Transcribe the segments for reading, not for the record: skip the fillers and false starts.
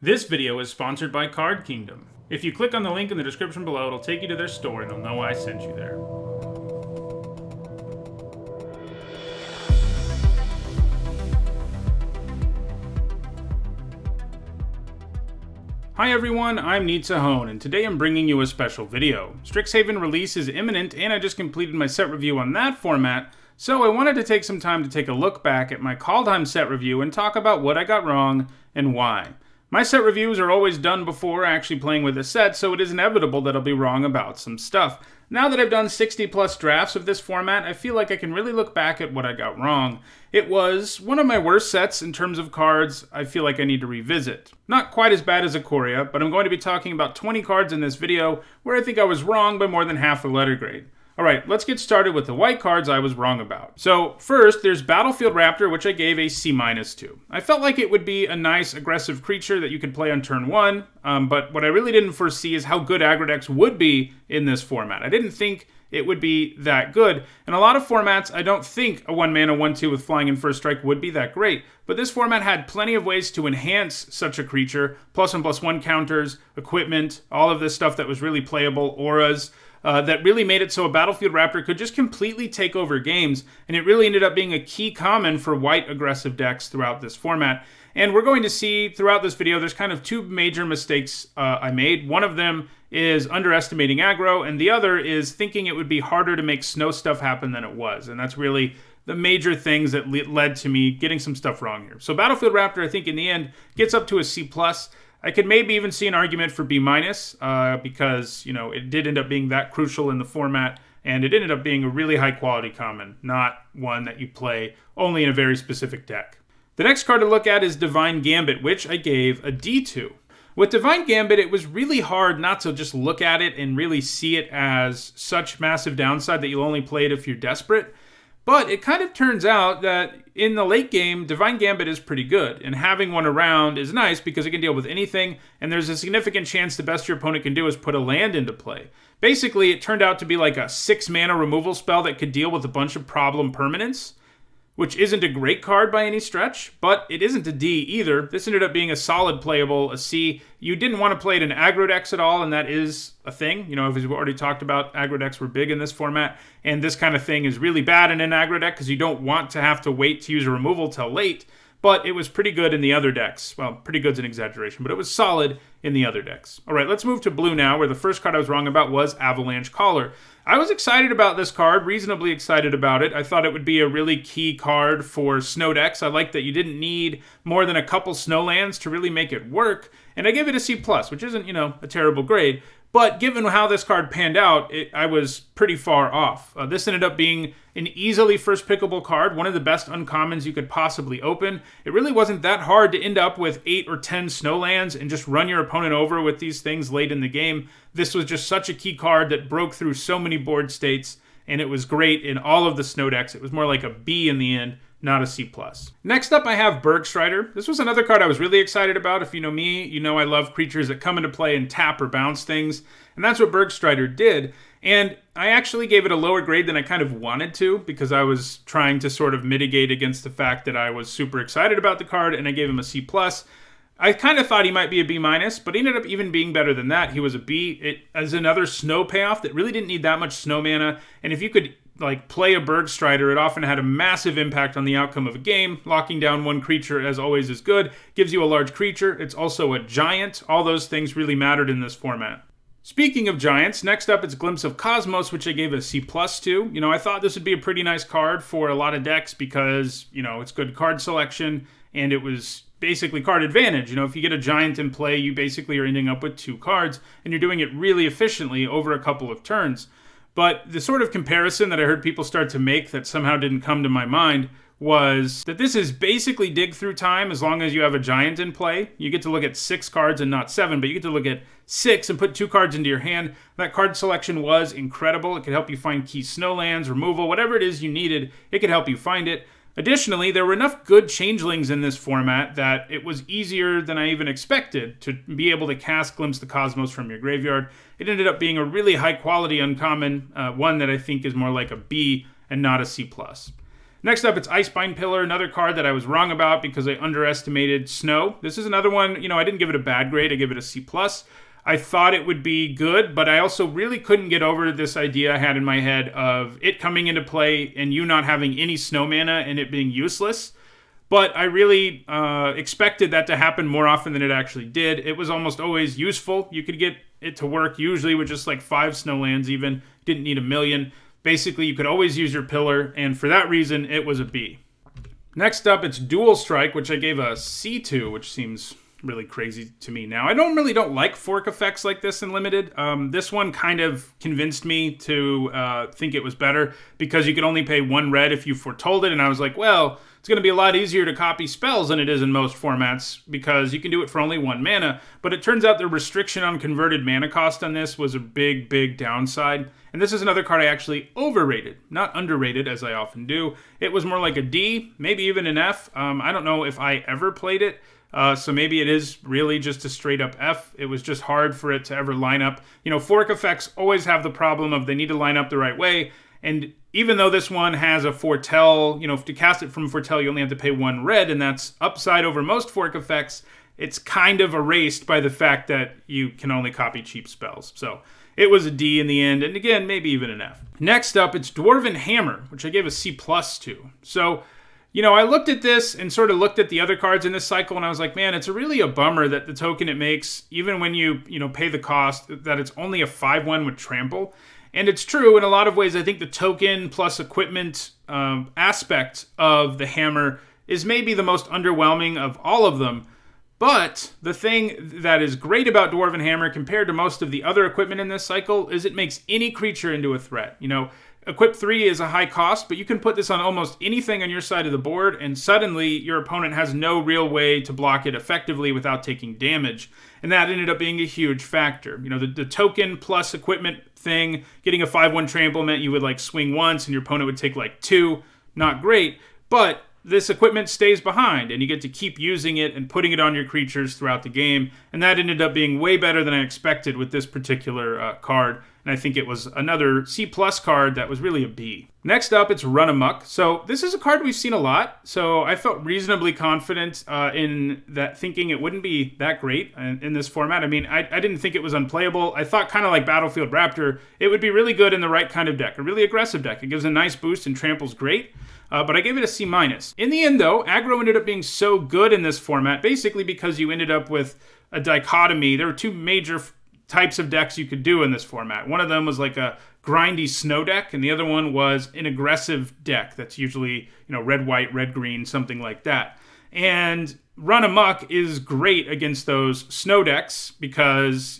This video is sponsored by Card Kingdom. If you click on the link in the description below, it'll take you to their store and they'll know I sent you there. Hi everyone, I'm Nietzsche, and today I'm bringing you a special video. Strixhaven release is imminent, and I just completed my set review on that format, so I wanted to take some time to take a look back at my Kaldheim set review and talk about what I got wrong and why. My set reviews are always done before actually playing with the set, so it is inevitable that I'll be wrong about some stuff. Now that I've done 60 plus drafts of this format, I feel like I can really look back at what I got wrong. It was one of my worst sets in terms of cards I feel like I need to revisit. Not quite as bad as Ikoria, but I'm going to be talking about 20 cards in this video where I think I was wrong by more than half the letter grade. Alright, let's get started with the white cards I was wrong about. So, first, there's Battlefield Raptor, which I gave a C- to. I felt like it would be a nice, aggressive creature that you could play on turn 1, but what I really didn't foresee is how good aggro decks would be in this format. I didn't think it would be that good. In a lot of formats, I don't think a 1-mana 1/2 with flying and first strike would be that great, but this format had plenty of ways to enhance such a creature, +1/+1 counters, equipment, all of this stuff that was really playable, auras, that really made it so a Battlefield Raptor could just completely take over games, and it really ended up being a key common for white aggressive decks throughout this format. And we're going to see throughout this video, there's kind of two major mistakes I made. One of them is underestimating aggro, and the other is thinking it would be harder to make snow stuff happen than it was. And that's really the major things that led to me getting some stuff wrong here. So Battlefield Raptor, I think in the end, gets up to a C+. I could maybe even see an argument for B- because, it did end up being that crucial in the format, and it ended up being a really high quality common, not one that you play only in a very specific deck. The next card to look at is Divine Gambit, which I gave a D to. With Divine Gambit, it was really hard not to just look at it and really see it as such massive downside that you'll only play it if you're desperate. But it kind of turns out that in the late game, Divine Gambit is pretty good, and having one around is nice because it can deal with anything, and there's a significant chance the best your opponent can do is put a land into play. Basically, it turned out to be like a 6-mana removal spell that could deal with a bunch of problem permanents, which isn't a great card by any stretch, but it isn't a D either. This ended up being a solid playable, a C. You didn't want to play it in aggro decks at all, and that is a thing. As we've already talked about, aggro decks were big in this format, and this kind of thing is really bad in an aggro deck because you don't want to have to wait to use a removal till late, but it was pretty good in the other decks. Well, pretty good's an exaggeration, but it was solid in the other decks. All right, let's move to blue now, where the first card I was wrong about was Avalanche Caller. I was excited about this card, reasonably excited about it. I thought it would be a really key card for snow decks. I liked that you didn't need more than a couple snow lands to really make it work, and I gave it a C+, which isn't, a terrible grade. But given how this card panned out, I was pretty far off. This ended up being an easily first pickable card, one of the best uncommons you could possibly open. It really wasn't that hard to end up with 8 or 10 snowlands and just run your opponent over with these things late in the game. This was just such a key card that broke through so many board states, and it was great in all of the snow decks. It was more like a B in the end, not a C+. Next up, I have Bergstrider. This was another card I was really excited about. If you know me, you know I love creatures that come into play and tap or bounce things, and that's what Bergstrider did. And I actually gave it a lower grade than I kind of wanted to because I was trying to sort of mitigate against the fact that I was super excited about the card, and I gave him a C+. I kind of thought he might be a B-, but he ended up even being better than that. He was a B. It as another snow payoff that really didn't need that much snow mana, and if you could play a Bergstrider, it often had a massive impact on the outcome of a game. Locking down one creature, as always, is good. Gives you a large creature. It's also a giant. All those things really mattered in this format. Speaking of giants, next up it's Glimpse of Cosmos, which I gave a C+ to. I thought this would be a pretty nice card for a lot of decks because, it's good card selection, and it was basically card advantage. If you get a giant in play, you basically are ending up with 2 cards, and you're doing it really efficiently over a couple of turns. But the sort of comparison that I heard people start to make that somehow didn't come to my mind was that this is basically dig through time as long as you have a giant in play. You get to look at 6 cards and not 7, but you get to look at 6 and put 2 cards into your hand. That card selection was incredible. It could help you find key snowlands, removal, whatever it is you needed, it could help you find it. Additionally, there were enough good changelings in this format that it was easier than I even expected to be able to cast Glimpse the Cosmos from your graveyard. It ended up being a really high quality uncommon, one that I think is more like a B and not a C+. Next up, it's Icebind Pillar, another card that I was wrong about because I underestimated Snow. This is another one, I didn't give it a bad grade, I give it a C+. I thought it would be good, but I also really couldn't get over this idea I had in my head of it coming into play and you not having any snow mana and it being useless. But I really expected that to happen more often than it actually did. It was almost always useful. You could get it to work usually with just like 5 snow lands even. Didn't need a million. Basically, you could always use your pillar, and for that reason, it was a B. Next up, it's Dual Strike, which I gave a C to, which seems really crazy to me now. I don't like fork effects like this in Limited. This one kind of convinced me to think it was better because you could only pay 1 red if you foretold it, and I was like, well, it's going to be a lot easier to copy spells than it is in most formats because you can do it for only 1 mana, but it turns out the restriction on converted mana cost on this was a big, big downside. And this is another card I actually overrated, not underrated as I often do. It was more like a D, maybe even an F. I don't know if I ever played it. So maybe it is really just a straight up F. It was just hard for it to ever line up. Fork effects always have the problem of they need to line up the right way. And even though this one has a foretell, to cast it from foretell, you only have to pay 1 red, and that's upside over most fork effects. It's kind of erased by the fact that you can only copy cheap spells. So it was a D in the end, and again, maybe even an F. Next up, it's Dwarven Hammer, which I gave a C+ to. So I looked at this and sort of looked at the other cards in this cycle, and I was like, man, it's really a bummer that the token it makes, even when you pay the cost, that it's only a 5/1 with trample. And it's true in a lot of ways. I think the token plus equipment aspect of the hammer is maybe the most underwhelming of all of them. But the thing that is great about Dwarven Hammer compared to most of the other equipment in this cycle is it makes any creature into a threat. Equip 3 is a high cost, but you can put this on almost anything on your side of the board, and suddenly your opponent has no real way to block it effectively without taking damage. And that ended up being a huge factor. The token plus equipment thing, getting a 5/1 trample meant you would swing once and your opponent would take 2. Not great, but this equipment stays behind and you get to keep using it and putting it on your creatures throughout the game. And that ended up being way better than I expected with this particular card. And I think it was another C+ card that was really a B. Next up, it's Run Amok. So this is a card we've seen a lot. So I felt reasonably confident in that, thinking it wouldn't be that great in this format. I mean, I didn't think it was unplayable. I thought kind of like Battlefield Raptor, it would be really good in the right kind of deck, a really aggressive deck. It gives a nice boost and trample's great. But I gave it a C-. In the end, though, aggro ended up being so good in this format, basically because you ended up with a dichotomy. There were 2 major types of decks you could do in this format. One of them was like a grindy snow deck, and the other one was an aggressive deck that's usually, red, white, red, green, something like that. And Run Amok is great against those snow decks because,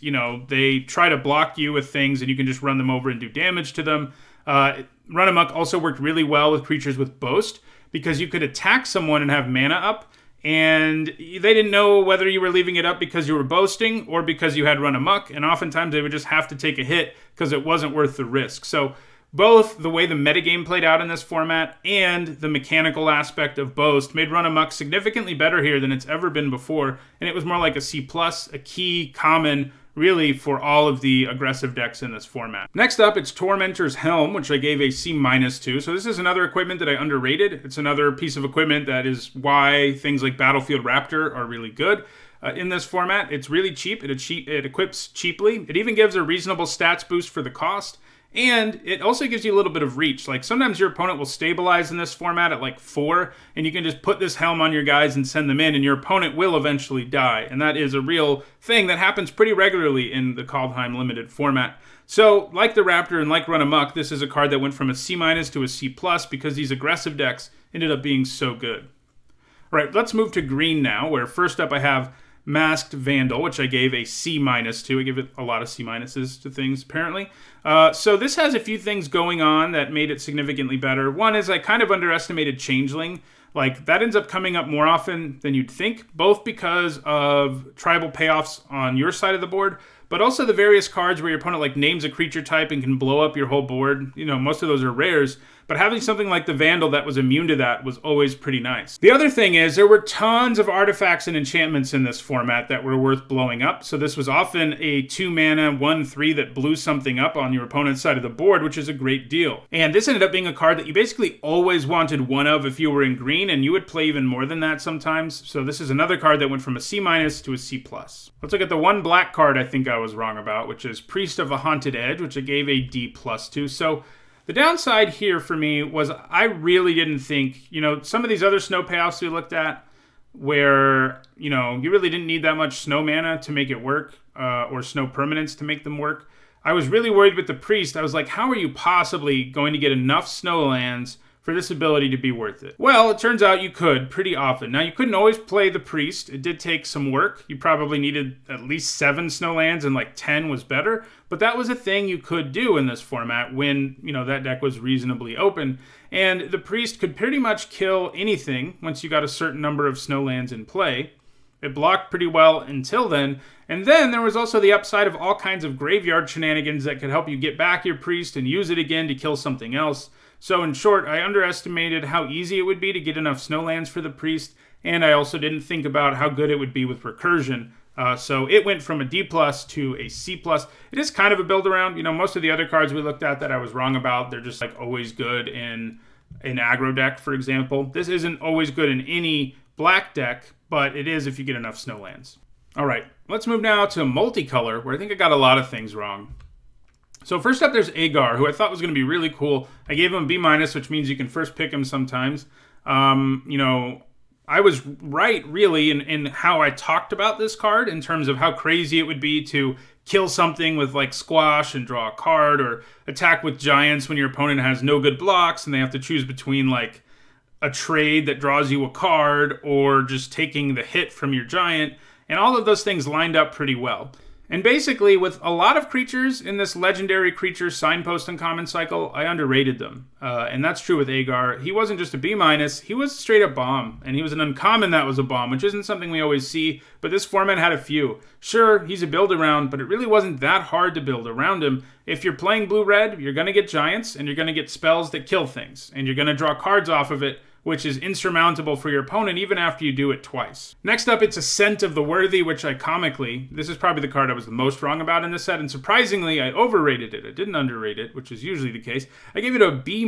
they try to block you with things and you can just run them over and do damage to them. Run Amok also worked really well with creatures with Boast because you could attack someone and have mana up, and they didn't know whether you were leaving it up because you were boasting or because you had Run Amok, and oftentimes they would just have to take a hit because it wasn't worth the risk. So both the way the metagame played out in this format and the mechanical aspect of Boast made Run Amok significantly better here than it's ever been before, and it was more like a C+, a key common really for all of the aggressive decks in this format. Next up, it's Tormentor's Helm, which I gave a C- to. So this is another equipment that I underrated. It's another piece of equipment that is why things like Battlefield Raptor are really good in this format. It's really cheap. It equips cheaply. It even gives a reasonable stats boost for the cost. And it also gives you a little bit of reach. Sometimes your opponent will stabilize in this format at 4, and you can just put this helm on your guys and send them in, and your opponent will eventually die. And that is a real thing that happens pretty regularly in the Kaldheim limited format. So, like the Raptor and like Run Amok, this is a card that went from a C- to a C+ because these aggressive decks ended up being so good. All right, let's move to green now, where first up I have Masked Vandal, which I gave a C- to. I give it a lot of C- to things, apparently. So this has a few things going on that made it significantly better. One is I kind of underestimated Changeling. That ends up coming up more often than you'd think, both because of tribal payoffs on your side of the board, but also the various cards where your opponent names a creature type and can blow up your whole board. Most of those are rares, but having something like the Vandal that was immune to that was always pretty nice. The other thing is there were tons of artifacts and enchantments in this format that were worth blowing up, so this was often a 2 mana 1/3 that blew something up on your opponent's side of the board, which is a great deal. And this ended up being a card that you basically always wanted one of if you were in green, and you would play even more than that sometimes. So this is another card that went from a C- to a C+. Let's look at the one black card I think I was wrong about, which is Priest of the Haunted Edge, which I gave a D+ to. So the downside here for me was I really didn't think, some of these other snow payoffs we looked at where, you really didn't need that much snow mana to make it work, or snow permanents to make them work. I was really worried with the Priest. I was like, how are you possibly going to get enough snow lands for this ability to be worth it? Well, it turns out you could pretty often. Now, you couldn't always play the Priest. It did take some work. You probably needed at least 7 snow lands, and like 10 was better. But that was a thing you could do in this format when, that deck was reasonably open. And the Priest could pretty much kill anything once you got a certain number of snow lands in play. It blocked pretty well until then. And then there was also the upside of all kinds of graveyard shenanigans that could help you get back your Priest and use it again to kill something else. So in short, I underestimated how easy it would be to get enough snowlands for the Priest, and I also didn't think about how good it would be with recursion. So it went from a D+ to a C+. It is kind of a build around. Most of the other cards we looked at that I was wrong about, they're just like always good in an aggro deck, for example. This isn't always good in any black deck, but it is if you get enough snowlands. All right, let's move now to multicolor, where I think I got a lot of things wrong. So first up, there's Agar, who I thought was going to be really cool. I gave him a B-, which means you can first pick him sometimes. I was right, really, in how I talked about this card in terms of how crazy it would be to kill something with, like, Squash and draw a card, or attack with Giants when your opponent has no good blocks and they have to choose between, like, a trade that draws you a card or just taking the hit from your Giant. And all of those things lined up pretty well. And basically, with a lot of creatures in this legendary creature signpost uncommon cycle, I underrated them. And that's true with Agar. He wasn't just a B-, he was straight up bomb. And he was an uncommon that was a bomb, which isn't something we always see, but this format had a few. Sure, he's a build around, but it really wasn't that hard to build around him. If you're playing blue-red, you're going to get Giants, and you're going to get spells that kill things. And you're going to draw cards off of it, which is insurmountable for your opponent even after you do it twice. Next up, it's Ascent of the Worthy, which this is probably the card I was the most wrong about in this set, and surprisingly, I overrated it. I didn't underrate it, which is usually the case. I gave it a B-.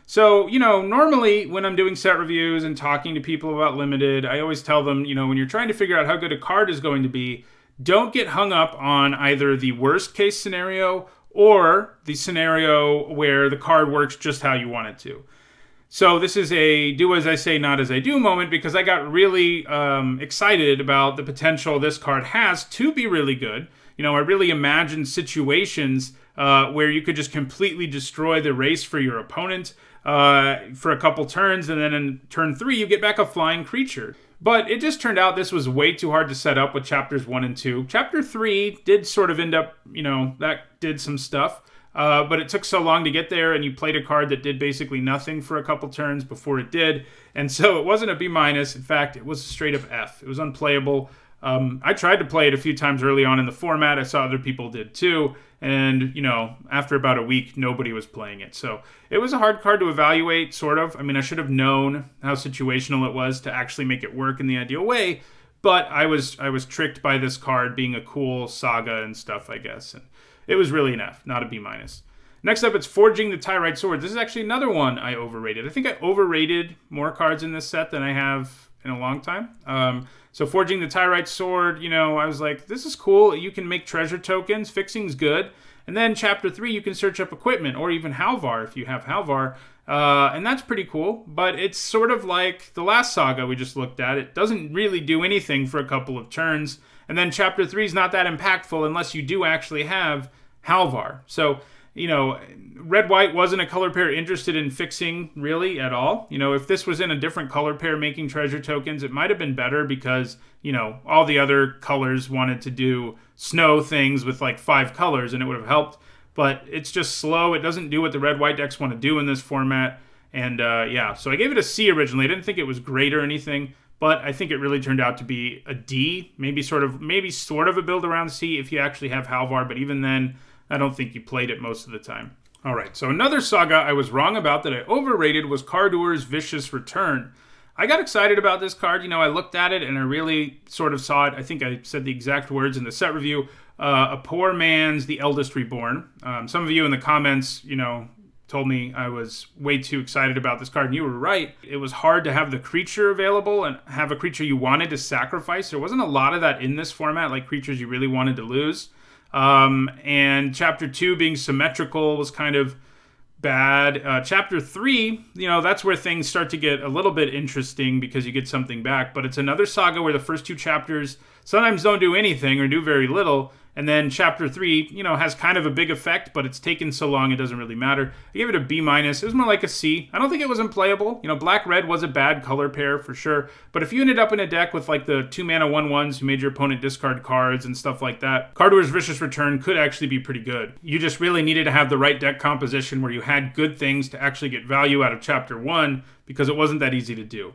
So, normally when I'm doing set reviews and talking to people about Limited, I always tell them, when you're trying to figure out how good a card is going to be, don't get hung up on either the worst case scenario or the scenario where the card works just how you want it to. So this is a do as I say, not as I do moment, because I got really excited about the potential this card has to be really good. I really imagined situations where you could just completely destroy the race for your opponent for a couple turns, and then in turn 3, you get back a flying creature. But it just turned out this was way too hard to set up with chapters 1 and 2. Chapter 3 did sort of end up, that did some stuff. But it took so long to get there, and you played a card that did basically nothing for a couple turns before it did. And so it wasn't a B-. In fact, it was a straight up F. It was unplayable. I tried to play it a few times early on in the format. I saw other people did too. And, after about a week, nobody was playing it. So it was a hard card to evaluate, sort of. I mean, I should have known how situational it was to actually make it work in the ideal way. But I was tricked by this card being a cool saga and stuff, I guess. And it was really an F, not a B-. Next up, it's Forging the Tyrite Sword. This is actually another one I overrated. I think I overrated more cards in this set than I have in a long time. So Forging the Tyrite Sword, I was like, this is cool. You can make treasure tokens. Fixing's good. And then Chapter 3, you can search up equipment, or even Halvar if you have Halvar. And that's pretty cool. But it's sort of like the last saga we just looked at. It doesn't really do anything for a couple of turns. And then Chapter 3 is not that impactful unless you do actually have Halvar. So, Red-White wasn't a color pair interested in fixing, really, at all. If this was in a different color pair making treasure tokens, it might have been better because, all the other colors wanted to do snow things with, like, 5 colors, and it would have helped. But it's just slow. It doesn't do what the Red-White decks want to do in this format. And, so I gave it a C originally. I didn't think it was great or anything. But I think it really turned out to be a D, maybe sort of a build around C if you actually have Halvar. But even then, I don't think you played it most of the time. All right, so another Saga I was wrong about that I overrated was Kaldheim's Vicious Return. I got excited about this card. I looked at it and I really sort of saw it. I think I said the exact words in the set review. A poor man's The Eldest Reborn. Some of you in the comments, told me I was way too excited about this card, and you were right. It was hard to have the creature available and have a creature you wanted to sacrifice. There wasn't a lot of that in this format, like creatures you really wanted to lose. And Chapter 2 being symmetrical was kind of bad. Chapter 3, that's where things start to get a little bit interesting because you get something back. But it's another Saga where the first 2 chapters sometimes don't do anything or do very little. And then Chapter 3, has kind of a big effect, but it's taken so long it doesn't really matter. I gave it a B-. It was more like a C. I don't think it was unplayable. Black-red was a bad color pair for sure. But if you ended up in a deck with like the 2-mana 1/1s who made your opponent discard cards and stuff like that, Kaldheim's Vicious Return could actually be pretty good. You just really needed to have the right deck composition where you had good things to actually get value out of Chapter 1 because it wasn't that easy to do.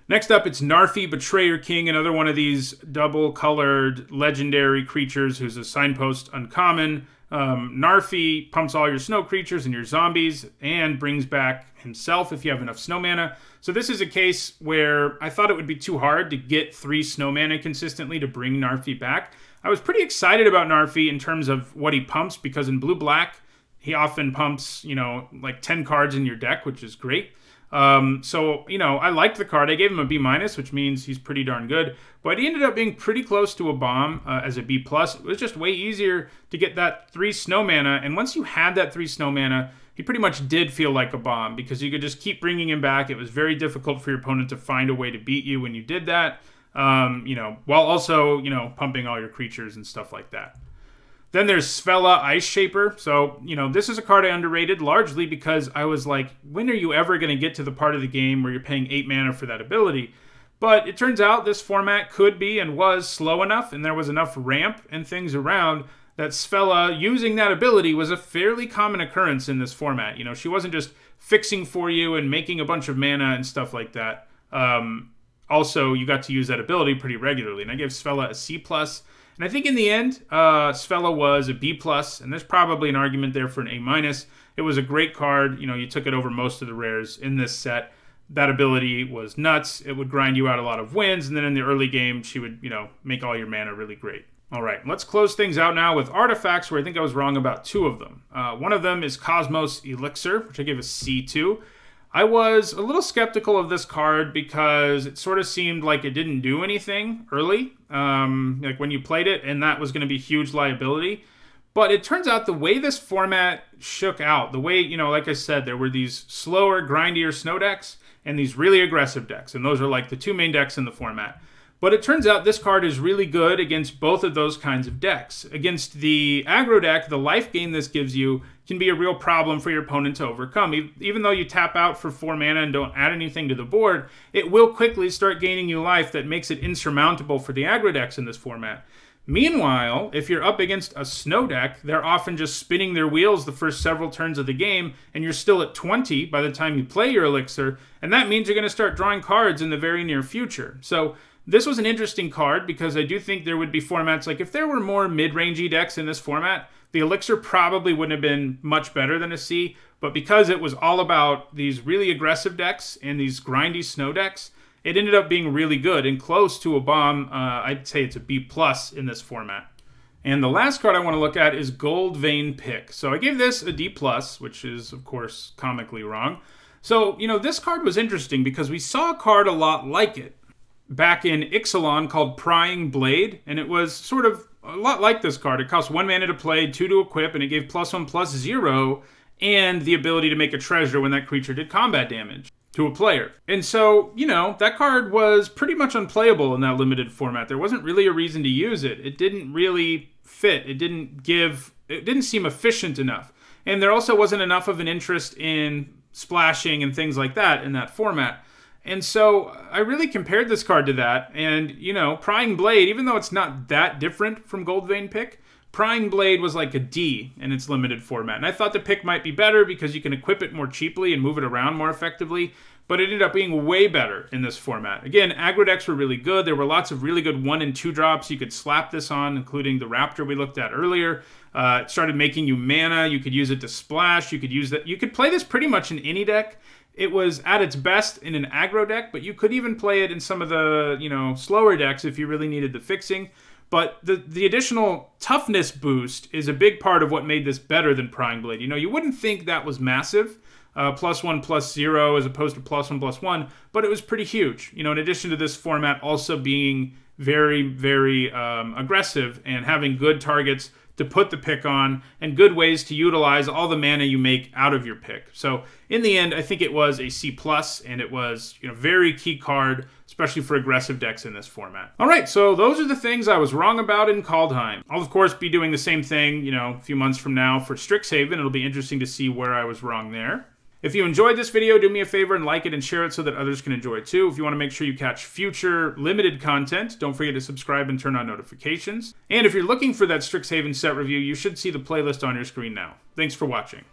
Next up, it's Narfi, Betrayer King, another one of these double-colored legendary creatures who's a signpost uncommon. Narfi pumps all your snow creatures and your zombies and brings back himself if you have enough snow mana. So this is a case where I thought it would be too hard to get 3 snow mana consistently to bring Narfi back. I was pretty excited about Narfi in terms of what he pumps because in blue-black, he often pumps, like 10 cards in your deck, which is great. I liked the card. I gave him a B-, which means he's pretty darn good. But he ended up being pretty close to a bomb as a B+. It was just way easier to get that 3 snow mana. And once you had that 3 snow mana, he pretty much did feel like a bomb because you could just keep bringing him back. It was very difficult for your opponent to find a way to beat you when you did that, while also, pumping all your creatures and stuff like that. Then there's Svella, Ice Shaper. So, this is a card I underrated largely because I was like, when are you ever going to get to the part of the game where you're paying 8 mana for that ability? But it turns out this format could be and was slow enough, and there was enough ramp and things around that Svella using that ability was a fairly common occurrence in this format. She wasn't just fixing for you and making a bunch of mana and stuff like that. Also, you got to use that ability pretty regularly, and I gave Svella a C+. And I think in the end, Svella was a B+, and there's probably an argument there for an A-. It was a great card. You took it over most of the rares in this set. That ability was nuts. It would grind you out a lot of wins, and then in the early game, she would, make all your mana really great. All right, let's close things out now with artifacts, where I think I was wrong about 2 of them. One of them is Cosmos Elixir, which I gave a C to. I was a little skeptical of this card because it sort of seemed like it didn't do anything early, like when you played it, and that was going to be huge liability. But it turns out the way this format shook out, the way, like I said, there were these slower, grindier snow decks and these really aggressive decks, and those are like the 2 main decks in the format. But it turns out this card is really good against both of those kinds of decks. Against the aggro deck, the life gain this gives you can be a real problem for your opponent to overcome. Even though you tap out for 4 mana and don't add anything to the board, it will quickly start gaining you life that makes it insurmountable for the aggro decks in this format. Meanwhile, if you're up against a snow deck, they're often just spinning their wheels the first several turns of the game, and you're still at 20 by the time you play your elixir, and that means you're going to start drawing cards in the very near future. So this was an interesting card because I do think there would be formats, like if there were more mid-rangey decks in this format, the Elixir probably wouldn't have been much better than a C, but because it was all about these really aggressive decks and these grindy snow decks, it ended up being really good and close to a bomb. I'd say it's a B+ in this format. And the last card I want to look at is Goldvein Pick. So I gave this a D+, which is, of course, comically wrong. So, this card was interesting because we saw a card a lot like it back in Ixalan called Prying Blade, and it was sort of a lot like this card. It cost 1 mana to play, 2 to equip, and it gave +1/+0, and the ability to make a treasure when that creature did combat damage to a player. And so, that card was pretty much unplayable in that limited format. There wasn't really a reason to use it. It didn't really fit. It didn't seem efficient enough. And there also wasn't enough of an interest in splashing and things like that in that format. And so I really compared this card to that. And, Prying Blade, even though it's not that different from Goldvein Pick, Prying Blade was like a D in its limited format. And I thought the pick might be better because you can equip it more cheaply and move it around more effectively. but it ended up being way better in this format. Again, aggro decks were really good. There were lots of really good 1 and 2 drops you could slap this on, including the Raptor we looked at earlier. It started making you mana. You could use it to splash. You could use that. You could play this pretty much in any deck. It was at its best in an aggro deck, but you could even play it in some of the, slower decks if you really needed the fixing. But the additional toughness boost is a big part of what made this better than Prying Blade. You wouldn't think that was massive, +1/+0 as opposed to +1/+1, but it was pretty huge. In addition to this format also being very, very aggressive and having good targets to put the pick on and good ways to utilize all the mana you make out of your pick. So in the end, I think it was a C+, and it was very key card, especially for aggressive decks in this format. All right, so those are the things I was wrong about in Kaldheim. I'll of course be doing the same thing, a few months from now for Strixhaven. It'll be interesting to see where I was wrong there. If you enjoyed this video, do me a favor and like it and share it so that others can enjoy it too. If you want to make sure you catch future limited content, don't forget to subscribe and turn on notifications. And if you're looking for that Strixhaven set review, you should see the playlist on your screen now. Thanks for watching.